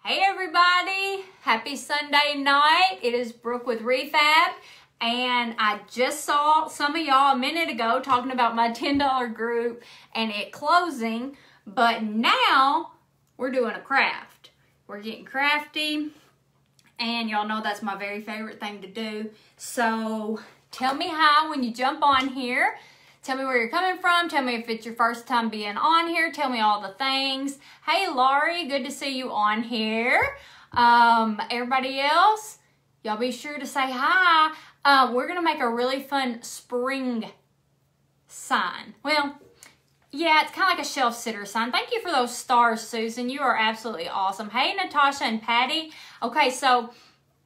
Hey everybody, happy Sunday night. It is Brooke with Re-Fabbed, and I just saw some of y'all a minute ago talking about my $10 group and it closing, but now we're doing a craft. We're getting crafty, and y'all know that's my very favorite thing to do. So tell me hi when you jump on here. Tell me where you're coming from. Tell me if it's your first time being on here. Tell me all the things. Hey, Laurie, good to see you on here. Everybody else, y'all be sure to say hi. We're going to make a really fun spring sign. Well, yeah, it's kind of like a shelf sitter sign. Thank you for those stars, Susan. You are absolutely awesome. Hey, Natasha and Patty. Okay, so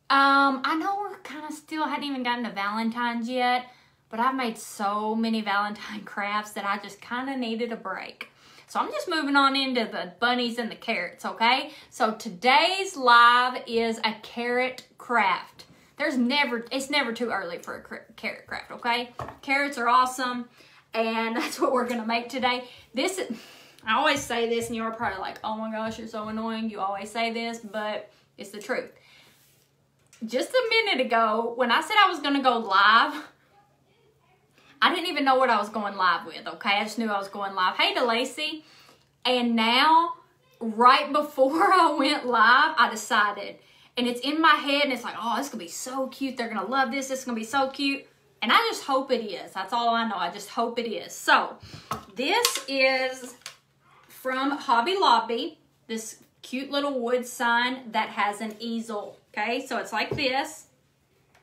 I know we're kind of still hadn't even gotten to Valentine's yet, but I've made so many Valentine crafts that I just kind of needed a break. So I'm just moving on into the bunnies and the carrots, okay? So today's live is a carrot craft. It's never too early for a carrot craft, okay? Carrots are awesome, and that's what we're gonna make today. I always say this, and you're probably like, oh my gosh, you're so annoying. You always say this, but it's the truth. Just a minute ago, when I said I was gonna go live, I didn't even know what I was going live with, okay? I just knew I was going live. Hey to Lacey. And now, right before I went live, I decided. And it's in my head, and it's like, oh, this is going to be so cute. They're going to love this. This is going to be so cute. And I just hope it is. That's all I know. I just hope it is. So, this is from Hobby Lobby. This cute little wood sign that has an easel, okay? So, it's like this.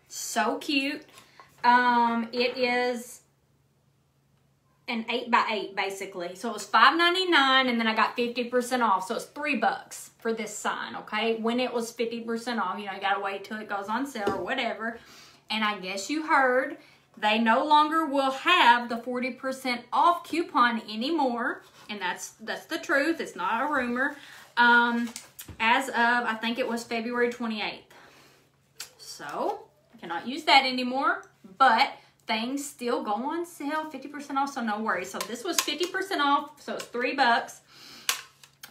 So cute. It is an 8x8 basically. So it was $5.99, and then I got 50% off. So it's $3 for this sign, okay? When it was 50% off, you know, you gotta wait till it goes on sale or whatever. And I guess you heard they no longer will have the 40% off coupon anymore. And that's the truth. It's not a rumor. As of, I think it was February 28th. So I cannot use that anymore, but things still go on sale, 50% off, so no worries. So this was 50% off, so it's $3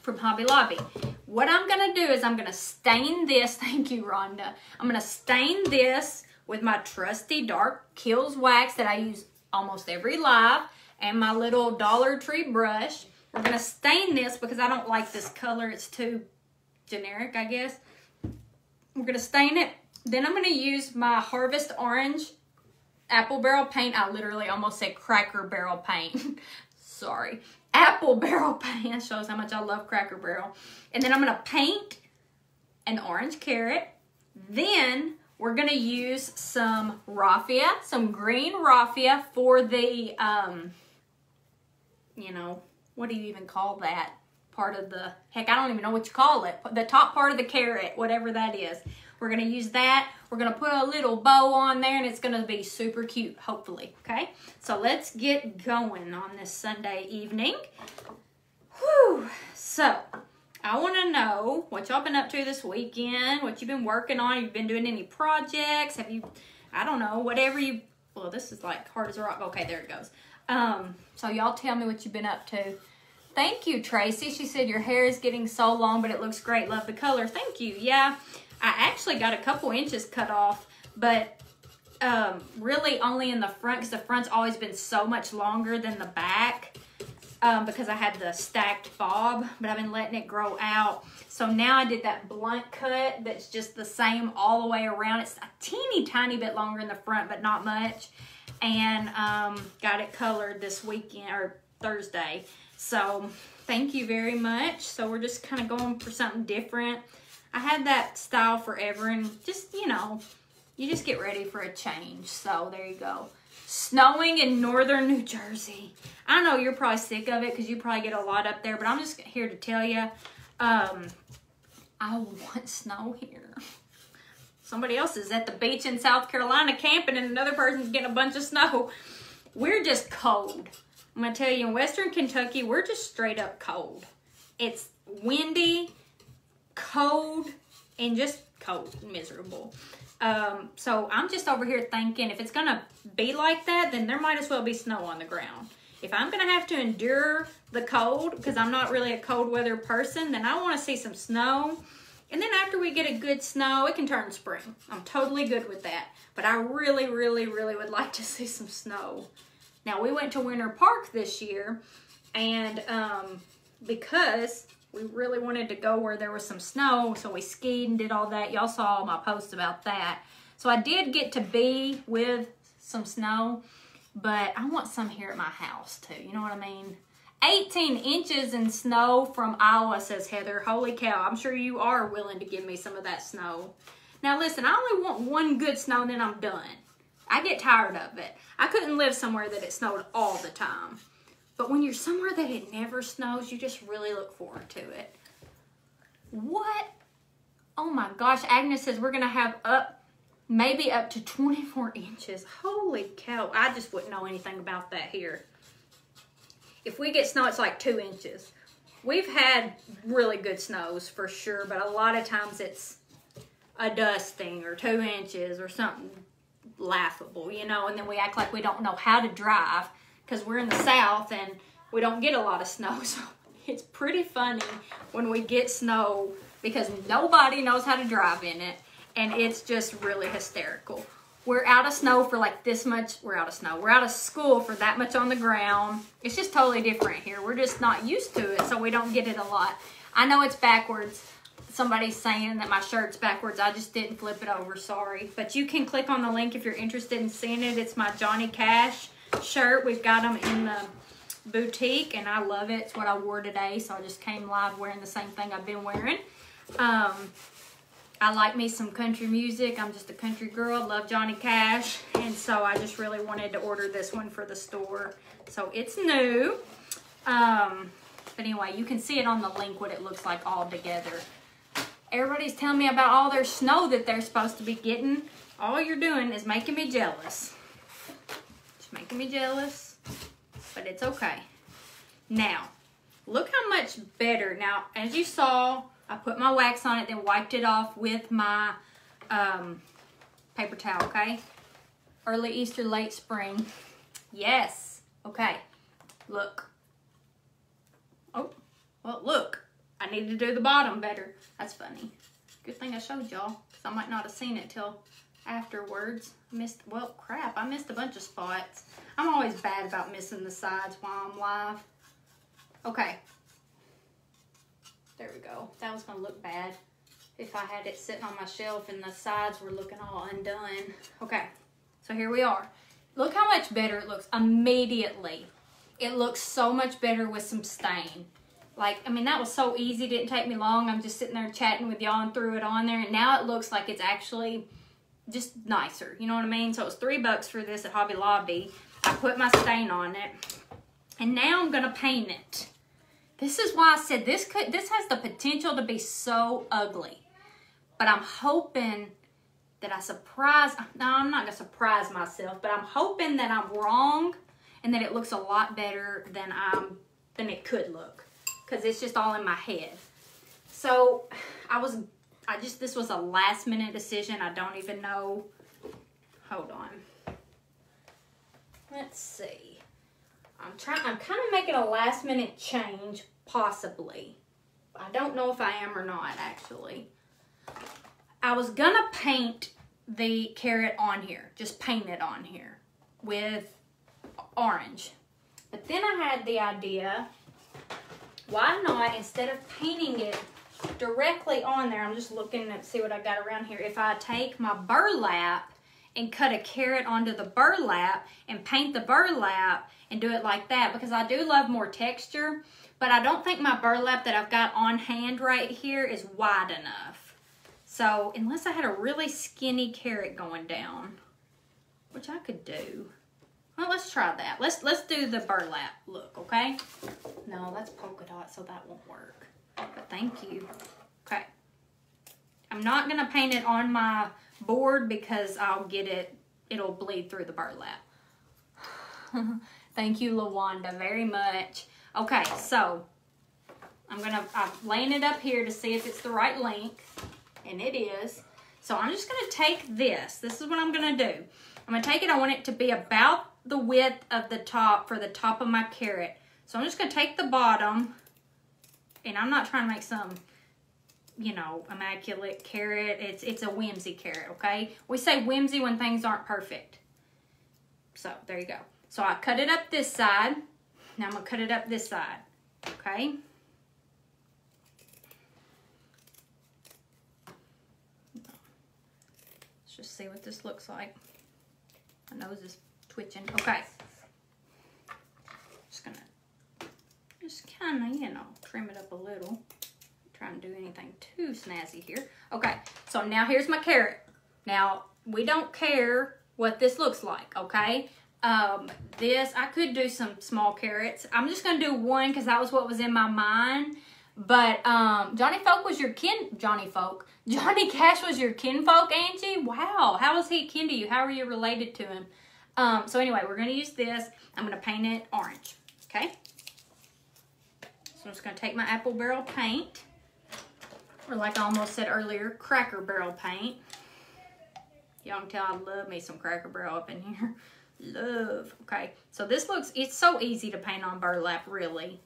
from Hobby Lobby. What I'm gonna do is I'm gonna stain this, thank you, Rhonda. I'm gonna stain this with my trusty Dark Kills wax that I use almost every live, and my little Dollar Tree brush. We're gonna stain this because I don't like this color. It's too generic, I guess. We're gonna stain it. Then I'm gonna use my Harvest Orange apple barrel paint. I literally almost said Cracker Barrel paint. Sorry. Apple barrel paint. That shows how much I love Cracker Barrel. And then I'm going to paint an orange carrot. Then we're going to use some raffia, some green raffia for the, you know, what do you even call that? Part of the, heck, I don't even know what you call it. The top part of the carrot, whatever that is. We're going to use that. We're going to put a little bow on there, and it's going to be super cute, hopefully, okay? So let's get going on this Sunday evening. Whew. So I want to know what y'all been up to this weekend, what you've been working on. Have you been doing any projects? Have you, I don't know, whatever you, well, this is like hard as a rock. Okay, there it goes. So y'all tell me what you've been up to. Thank you, Tracy. She said your hair is getting so long, but it looks great. Love the color. Thank you. Yeah. I actually got a couple inches cut off, but really only in the front, because the front's always been so much longer than the back because I had the stacked bob, but I've been letting it grow out. So now I did that blunt cut that's just the same all the way around. It's a teeny tiny bit longer in the front, but not much. And got it colored this weekend, or Thursday. So thank you very much. So we're just kind of going for something different. I had that style forever, and just, you know, you just get ready for a change. So there you go. Snowing in northern New Jersey. I know you're probably sick of it because you probably get a lot up there, but I'm just here to tell you, I want snow here. Somebody else is at the beach in South Carolina camping, and another person's getting a bunch of snow. We're just cold. I'm going to tell you, in Western Kentucky, we're just straight up cold. It's windy, cold, and just cold, miserable. So I'm just over here thinking, if it's gonna be like that, then there might as well be snow on the ground. If I'm gonna have to endure the cold, because I'm not really a cold weather person, then I want to see some snow And then after we get a good snow, it can turn spring. I'm totally good with that. But I really, really, really would like to see some snow. Now, we went to Winter Park this year, and because we really wanted to go where there was some snow, so we skied and did all that. Y'all saw my post about that. So I did get to be with some snow, but I want some here at my house too. You know what I mean? 18 inches in snow from Iowa, says Heather. Holy cow, I'm sure you are willing to give me some of that snow. Now listen, I only want one good snow and then I'm done. I get tired of it. I couldn't live somewhere that it snowed all the time. But when you're somewhere that it never snows, you just really look forward to it. What? Oh my gosh, Agnes says we're gonna have maybe up to 24 inches. Holy cow, I just wouldn't know anything about that here. If we get snow, it's like 2 inches. We've had really good snows for sure, but a lot of times it's a dusting or 2 inches or something laughable, you know, and then we act like we don't know how to drive because we're in the South and we don't get a lot of snow. So it's pretty funny when we get snow because nobody knows how to drive in it, and it's just really hysterical. We're out of snow for like this much. We're out of snow. We're out of school for that much on the ground. It's just totally different here. We're just not used to it, so we don't get it a lot. I know it's backwards. Somebody's saying that my shirt's backwards. I just didn't flip it over, sorry. But you can click on the link if you're interested in seeing it. It's my Johnny Cash shirt. We've got them in the boutique, and I love it. It's what I wore today, so I just came live wearing the same thing I've been wearing. I like me some country music. I'm just a country girl. Love Johnny Cash. And so I just really wanted to order this one for the store. So it's new. But anyway, you can see it on the link what it looks like all together. Everybody's telling me about all their snow that they're supposed to be getting. All you're doing is making me jealous. Just making me jealous. But it's okay. Now, look how much better. Now, as you saw, I put my wax on it, then wiped it off with my paper towel, okay? Early Easter, late spring. Yes. Okay. Look. Oh, well, look. I need to do the bottom better. That's funny. Good thing I showed y'all, because I might not have seen it till afterwards. Well, crap, I missed a bunch of spots. I'm always bad about missing the sides while I'm live. Okay. There we go. That was going to look bad if I had it sitting on my shelf and the sides were looking all undone. Okay, so here we are. Look how much better it looks immediately. It looks so much better with some stain. Like, I mean, that was so easy. Didn't take me long. I'm just sitting there chatting with y'all and threw it on there. And now it looks like it's actually just nicer. You know what I mean? So it was $3 for this at Hobby Lobby. I put my stain on it. And now I'm going to paint it. This is why I said this has the potential to be so ugly. But I'm hoping that I'm not going to surprise myself, but I'm hoping that I'm wrong and that it looks a lot better than it could look. Because it's just all in my head. So, this was a last minute decision. I don't even know. Hold on. Let's see. I'm kind of making a last minute change, possibly. I don't know if I am or not, actually. I was gonna paint the carrot on here, just paint it on here with orange. But then I had the idea, why not, instead of painting it directly on there, I'm just looking to see what I got around here. If I take my burlap and cut a carrot onto the burlap and paint the burlap and do it like that, because I do love more texture, but I don't think my burlap that I've got on hand right here is wide enough. So unless I had a really skinny carrot going down, which I could do. Well, let's try that. Let's do the burlap look, okay? No, that's polka dot, so that won't work. But thank you. Okay. I'm not gonna paint it on my board because it'll bleed through the burlap. Thank you, LaWanda, very much. Okay, so I'm laying it up here to see if it's the right length, and it is. So I'm just gonna take this. This is what I'm gonna do. I'm gonna take it, I want it to be about the width of the top for the top of my carrot. So I'm just gonna take the bottom, and I'm not trying to make some you know, immaculate carrot. It's a whimsy carrot, okay? We say whimsy when things aren't perfect. So, there you go. So, I cut it up this side. Now, I'm going to cut it up this side, okay? Let's just see what this looks like. My nose is twitching. Okay. Just kind of, you know, trim it up a little. Not trying to do anything too snazzy here. Okay, so now here's my carrot. Now, we don't care what this looks like, okay? I could do some small carrots. I'm just going to do one because that was what was in my mind. But Johnny Cash was your kinfolk, Angie? Wow, how was he kin to you? How are you related to him? So anyway, we're going to use this. I'm going to paint it orange, okay? So I'm just going to take my apple barrel paint, or like I almost said earlier, Cracker Barrel paint. Y'all can tell I love me some Cracker Barrel up in here. Love. Okay, so this looks, it's so easy to paint on burlap, really.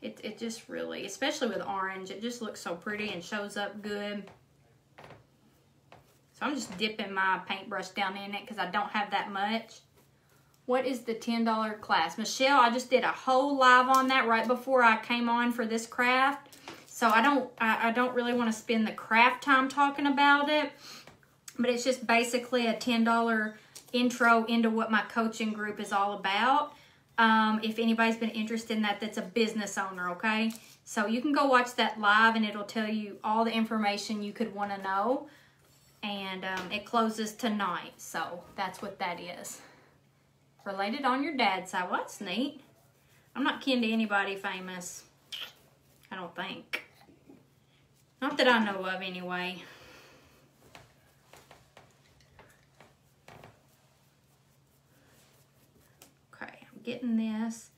It just really, especially with orange, it just looks so pretty and shows up good. So I'm just dipping my paintbrush down in it because I don't have that much. What is the $10 class? Michelle, I just did a whole live on that right before I came on for this craft. So I don't really want to spend the craft time talking about it. But it's just basically a $10 intro into what my coaching group is all about. If anybody's been interested in that, that's a business owner, okay? So you can go watch that live and it'll tell you all the information you could want to know. And it closes tonight. So that's what that is. Related on your dad's side. Well, that's neat. I'm not kin to anybody famous. I don't think. Not that I know of, anyway. Okay, I'm getting this.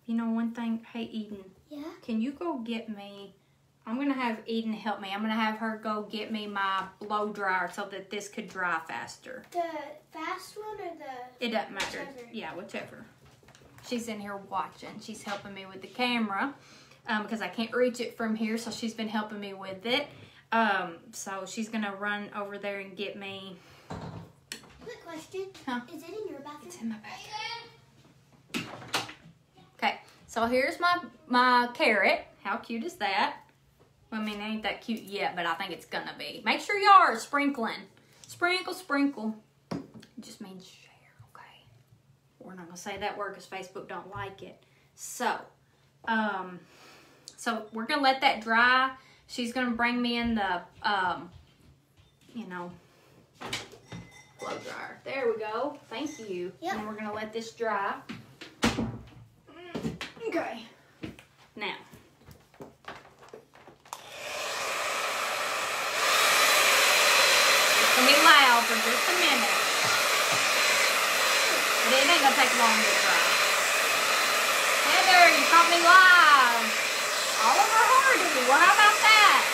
You know one thing? Hey, Eden. Yeah? Can you go get me... I'm going to have Eden help me. I'm going to have her go get me my blow dryer so that this could dry faster. The fast one or the... It doesn't matter. Whichever. Yeah, whichever. She's in here watching. She's helping me with the camera because I can't reach it from here, so she's been helping me with it. So she's going to run over there and get me... Quick question. Huh? Is it in your bathroom? It's in my bathroom. Okay, so here's my carrot. How cute is that? Well, I mean, it ain't that cute yet, but I think it's gonna be. Make sure y'all are sprinkling. Sprinkle, sprinkle. It just means share, okay? We're not gonna say that word because Facebook don't like it. So we're gonna let that dry. She's gonna bring me in the, you know, blow dryer. There we go. Thank you. Yep. And we're gonna let this dry. Okay. Now. Be loud for just a minute. But it ain't gonna take long to dry. Heather, you caught me live. Oliver Hardy. Well, how about that?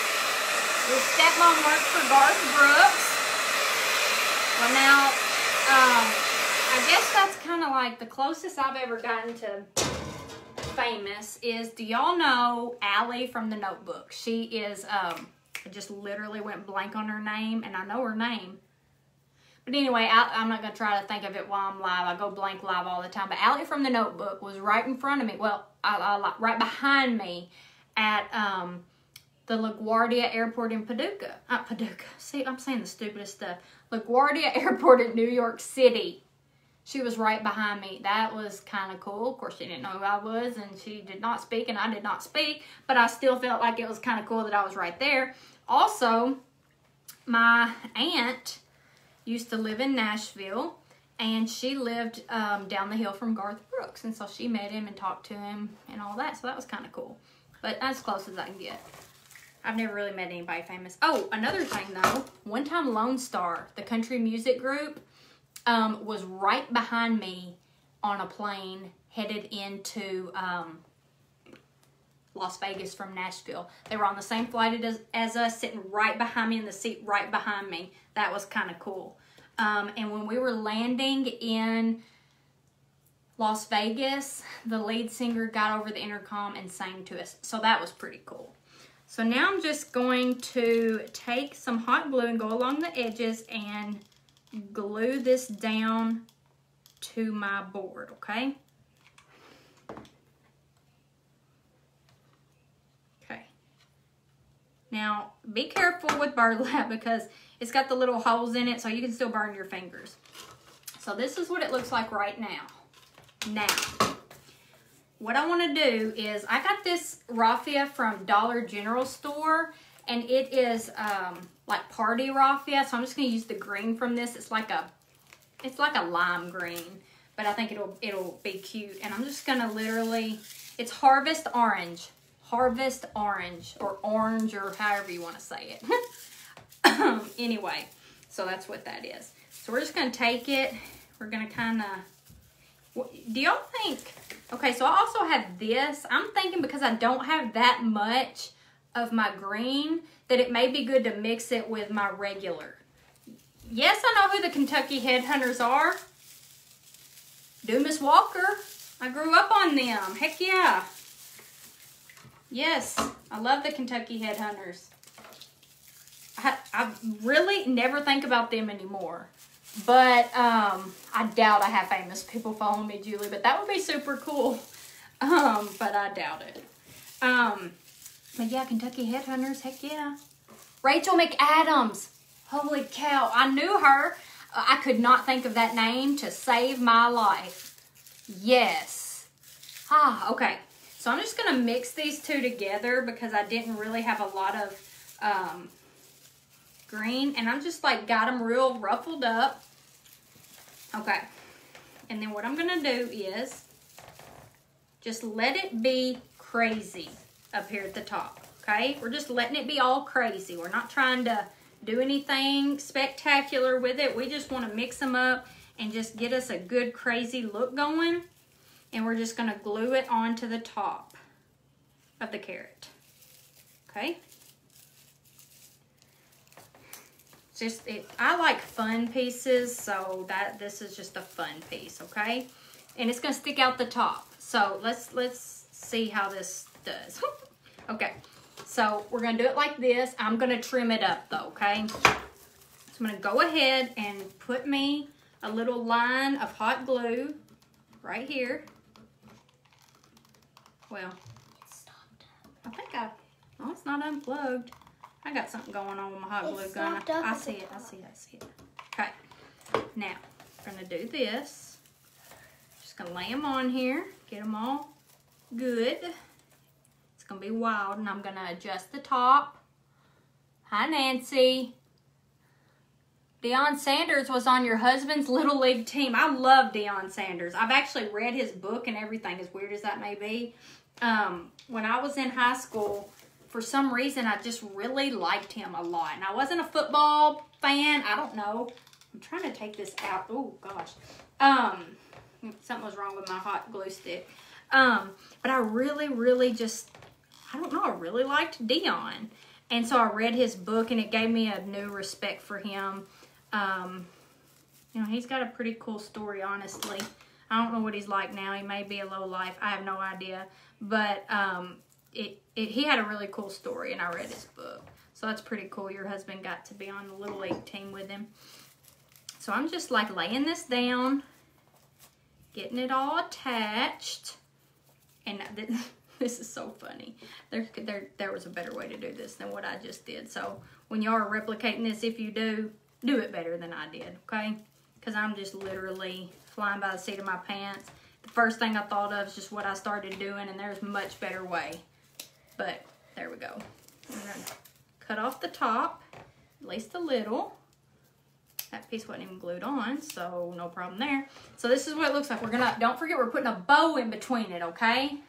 Your stepmom works for Garth Brooks. Well, now, I guess that's kind of like the closest I've ever gotten to famous is, do y'all know Allie from The Notebook? She is, I just literally went blank on her name, and I know her name. But anyway, I'm not going to try to think of it while I'm live. I go blank live all the time. But Allie from The Notebook was right in front of me. Well, right behind me at the LaGuardia Airport in Paducah. Paducah. See, I'm saying the stupidest stuff. LaGuardia Airport in New York City. She was right behind me. That was kind of cool. Of course, she didn't know who I was, and she did not speak, and I did not speak. But I still felt like it was kind of cool that I was right there. Also, my aunt used to live in Nashville, and she lived down the hill from Garth Brooks. And so she met him and talked to him and all that. So that was kind of cool. But as close as I can get. I've never really met anybody famous. Oh, another thing, though. One time Lone Star, the country music group, was right behind me on a plane headed into Las Vegas from Nashville. They were on the same flight as us, sitting right behind me in the seat right behind me. That was kind of cool. And when we were landing in Las Vegas, the lead singer got over the intercom and sang to us. So that was pretty cool. So now I'm just going to take some hot glue and go along the edges and glue this down to my board, okay? Okay. Now, be careful with burlap because it's got the little holes in it so you can still burn your fingers. So this is what it looks like right now. Now, what I want to do is, I got this raffia from Dollar General store, and it is like party raffia. So I'm just going to use the green from this. It's like a lime green, but I think it'll be cute. And I'm just going to literally, it's Harvest Orange, or orange, or however you want to say it. Anyway, so that's what that is. So we're just going to take it. We're going to kind of, do y'all think, okay, so I also have this. I'm thinking because I don't have that much of my green, that it may be good to mix it with my regular. Yes, I know who the Kentucky Headhunters are. Do Miss Walker. I grew up on them. Heck yeah. Yes, I love the Kentucky Headhunters. I really never think about them anymore. But I doubt I have famous people following me, Julie. But that would be super cool. But I doubt it. But yeah, Kentucky Headhunters, heck yeah. Rachel McAdams. Holy cow. I knew her. I could not think of that name to save my life. Yes. Ah, okay. So I'm just going to mix these two together because I didn't really have a lot of green. And I'm just like got them real ruffled up. Okay. And then what I'm going to do is just let it be crazy up here at the top. Okay. We're just letting it be all crazy. We're not trying to do anything spectacular with it. We just want to mix them up and just get us a good crazy look going. And we're just going to glue it onto the top of the carrot. Okay. I like fun pieces, so this is just a fun piece, okay? And it's gonna stick out the top. So let's see how this does. Okay, so we're gonna do it like this. I'm gonna trim it up though, okay? So I'm gonna go ahead and put me a little line of hot glue right here. Well, I think oh, it's not unplugged. I got something going on with my hot glue gun. I see it. Okay. Now, I'm going to do this. Just going to lay them on here. Get them all good. It's going to be wild. And I'm going to adjust the top. Hi, Nancy. Deion Sanders was on your husband's Little League team. I love Deion Sanders. I've actually read his book and everything, as weird as that may be. When I was in high school, for some reason, I just really liked him a lot. And I wasn't a football fan. I don't know. I'm trying to take this out. Oh, gosh. Something was wrong with my hot glue stick. But I really just, I don't know, I really liked Deion. And so I read his book, and it gave me a new respect for him. You know, he's got a pretty cool story, honestly. I don't know what he's like now. He may be a low life. I have no idea. But he had a really cool story, and I read his book. So that's pretty cool. Your husband got to be on the Little League team with him. So I'm just like laying this down, getting it all attached. And this is so funny. There was a better way to do this than what I just did. So when y'all are replicating this, if you do it better than I did, okay? Because I'm just literally flying by the seat of my pants. The first thing I thought of is just what I started doing, and there's a much better way. But there we go. I'm going to cut off the top, at least a little. That piece wasn't even glued on, so no problem there. So this is what it looks like. Don't forget, we're putting a bow in between it, okay?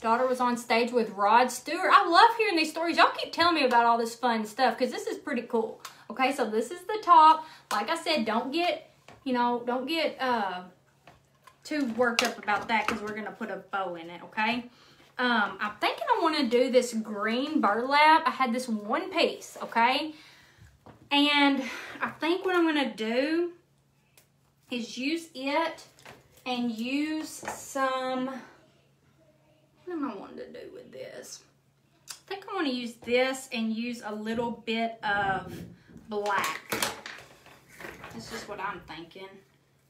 Daughter was on stage with Rod Stewart. I love hearing these stories. Y'all keep telling me about all this fun stuff because this is pretty cool. Okay, so this is the top. Like I said, don't get too worked up about that because we're going to put a bow in it, okay? I'm thinking I want to do this green burlap. I had this one piece, okay? And I think what I'm going to do is use it and use some... What am I wanting to do with this? think I want to use this and use a little bit of black. That's just what I'm thinking.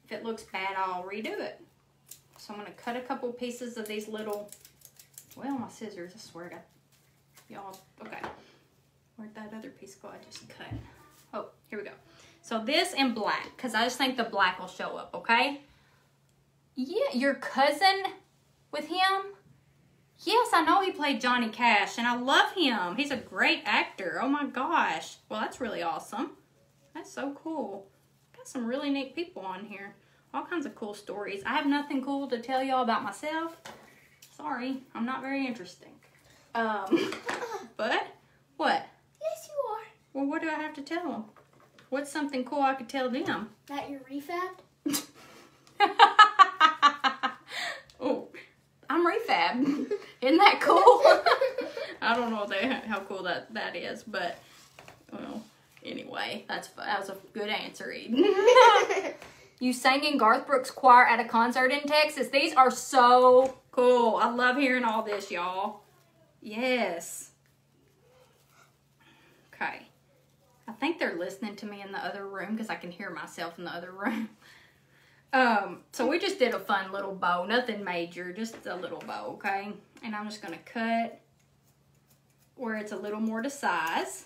If it looks bad, I'll redo it. So I'm going to cut a couple pieces of these little, well, my scissors, I swear to y'all. Okay. Where'd that other piece go? I just cut. Oh, here we go. So this and black, because I just think the black will show up, okay? Yeah, your cousin with him? Yes, I know he played Johnny Cash, and I love him. He's a great actor. Oh my gosh. Well, that's really awesome. That's so cool. Got some really neat people on here. All kinds of cool stories. I have nothing cool to tell y'all about myself. Sorry, I'm not very interesting. But, what? Yes, you are. Well, what do I have to tell them? What's something cool I could tell them? That you're refabbed? Oh, I'm refabbed. Isn't that cool? I don't know how cool that is, but, well, anyway, that was a good answer, Eden. You sang in Garth Brooks' choir at a concert in Texas. These are so cool. I love hearing all this, y'all. Yes. Okay. I think they're listening to me in the other room because I can hear myself in the other room. So we just did a fun little bow. Nothing major, just a little bow, okay? And I'm just going to cut where it's a little more to size.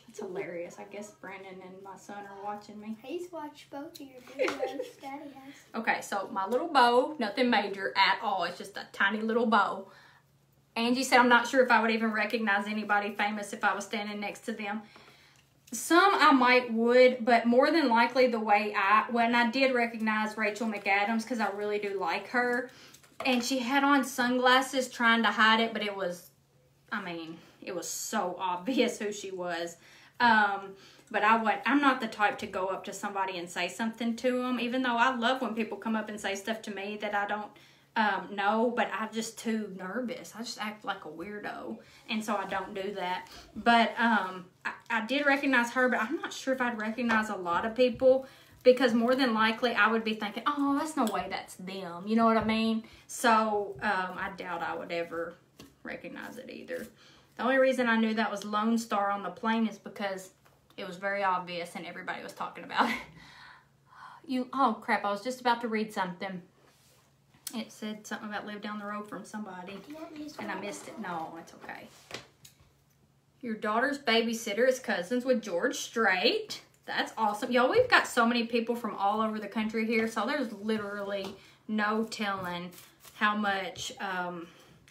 It's hilarious. I guess Brandon and my son are watching me. He's watched both of your videos. Daddy has. Okay, so my little bow, nothing major at all. It's just a tiny little bow. Angie said I'm not sure if I would even recognize anybody famous if I was standing next to them. Some I would, but more than likely the way when I did recognize Rachel McAdams because I really do like her. And she had on sunglasses trying to hide it, but it was, I mean, it was so obvious who she was. But I'm not the type to go up to somebody and say something to them, even though I love when people come up and say stuff to me that I don't know, but I'm just too nervous. I just act like a weirdo, and so I don't do that. But I did recognize her, but I'm not sure if I'd recognize a lot of people because more than likely I would be thinking, oh, that's no way that's them. You know what I mean? So I doubt I would ever recognize it either. The only reason I knew that was Lone Star on the plane is because it was very obvious and everybody was talking about it. Oh crap, I was just about to read something. It said something about live down the road from somebody. And I missed it. No, it's okay. Your daughter's babysitter is cousins with George Strait. That's awesome. Y'all, we've got so many people from all over the country here. So there's literally no telling how much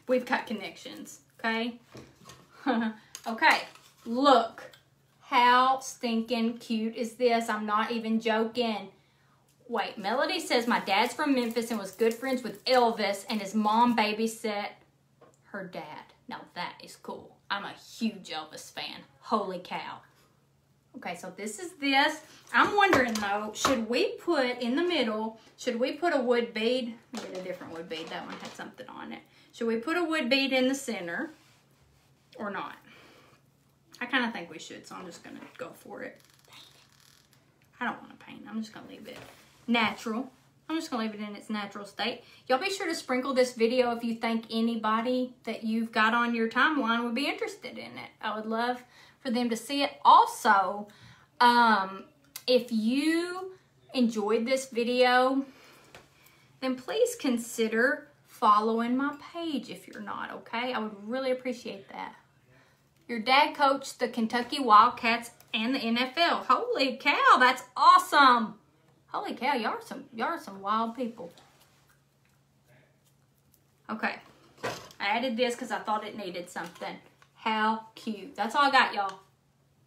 we've got connections. Okay? Okay, look how stinking cute is this. I'm not even joking. Wait, Melody says my dad's from Memphis and was good friends with Elvis and his mom babysat her dad. Now that is cool. I'm a huge Elvis fan. Holy cow. Okay, so this is this. I'm wondering though, should we put in the middle, should we put a wood bead? Let me get a different wood bead. That one had something on it. Should we put a wood bead in the center? Or not? I kind of think we should, so I'm just going to go for it. I don't want to paint. I'm just going to leave it natural. I'm just going to leave it in its natural state. Y'all be sure to sprinkle this video if you think anybody that you've got on your timeline would be interested in it. I would love for them to see it. Also, if you enjoyed this video, then please consider following my page if you're not, okay? I would really appreciate that. Your dad coached the Kentucky Wildcats and the NFL. Holy cow, that's awesome. Holy cow, y'all are some wild people. Okay. I added this because I thought it needed something. How cute. That's all I got, y'all.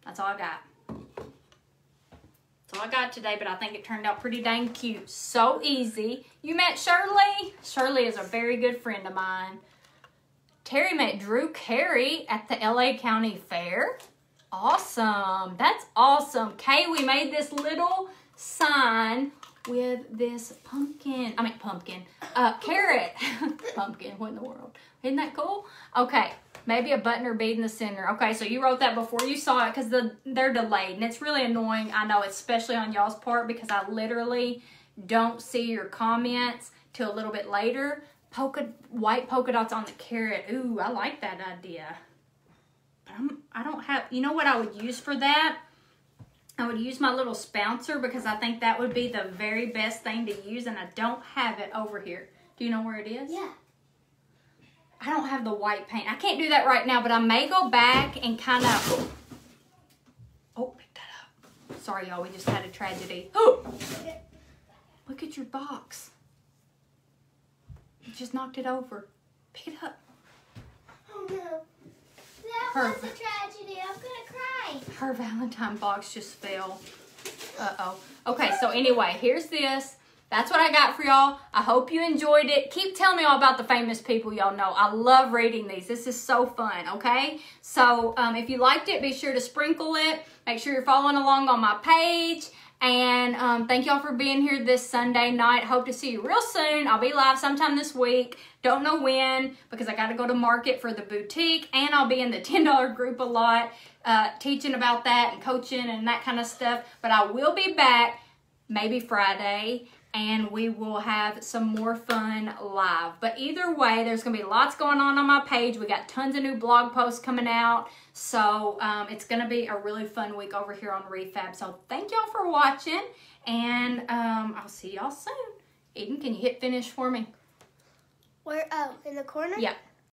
That's all I got. That's all I got today, but I think it turned out pretty dang cute. So easy. You met Shirley? Shirley is a very good friend of mine. Terry met Drew Carey at the LA County Fair. Awesome. That's awesome. Kay, we made this little sign with this pumpkin. Carrot. Pumpkin. What in the world? Isn't that cool? Okay. Maybe a button or bead in the center. Okay, so you wrote that before you saw it because they're delayed. And it's really annoying, I know, especially on y'all's part because I literally don't see your comments till a little bit later. White polka dots on the carrot. Ooh, I like that idea. But I don't have, you know what I would use for that? I would use my little spouncer because I think that would be the very best thing to use, and I don't have it over here. Do you know where it is? Yeah. I don't have the white paint. I can't do that right now, but I may go back and kind of... Oh, pick that up. Sorry, y'all. We just had a tragedy. Oh! Look at your box. You just knocked it over. Pick it up. Oh, no. That Her- was a tragedy. I'm going to cry. Her Valentine box just fell. Uh-oh. Okay, so anyway, here's this. That's what I got for y'all. I hope you enjoyed it. Keep telling me all about the famous people y'all know. I love reading these. This is so fun, okay? So if you liked it, be sure to sprinkle it. Make sure you're following along on my page. And thank y'all for being here this Sunday night. Hope to see you real soon. I'll be live sometime this week. Don't know when because I got to go to market for the boutique. And I'll be in the $10 group a lot teaching about that and coaching and that kind of stuff. But I will be back maybe Friday. And we will have some more fun live. But either way, there's going to be lots going on my page. We got tons of new blog posts coming out. So it's going to be a really fun week over here on Re-Fabbed. So thank y'all for watching. And I'll see y'all soon. Eden, can you hit finish for me? Where? Oh, in the corner? Yeah.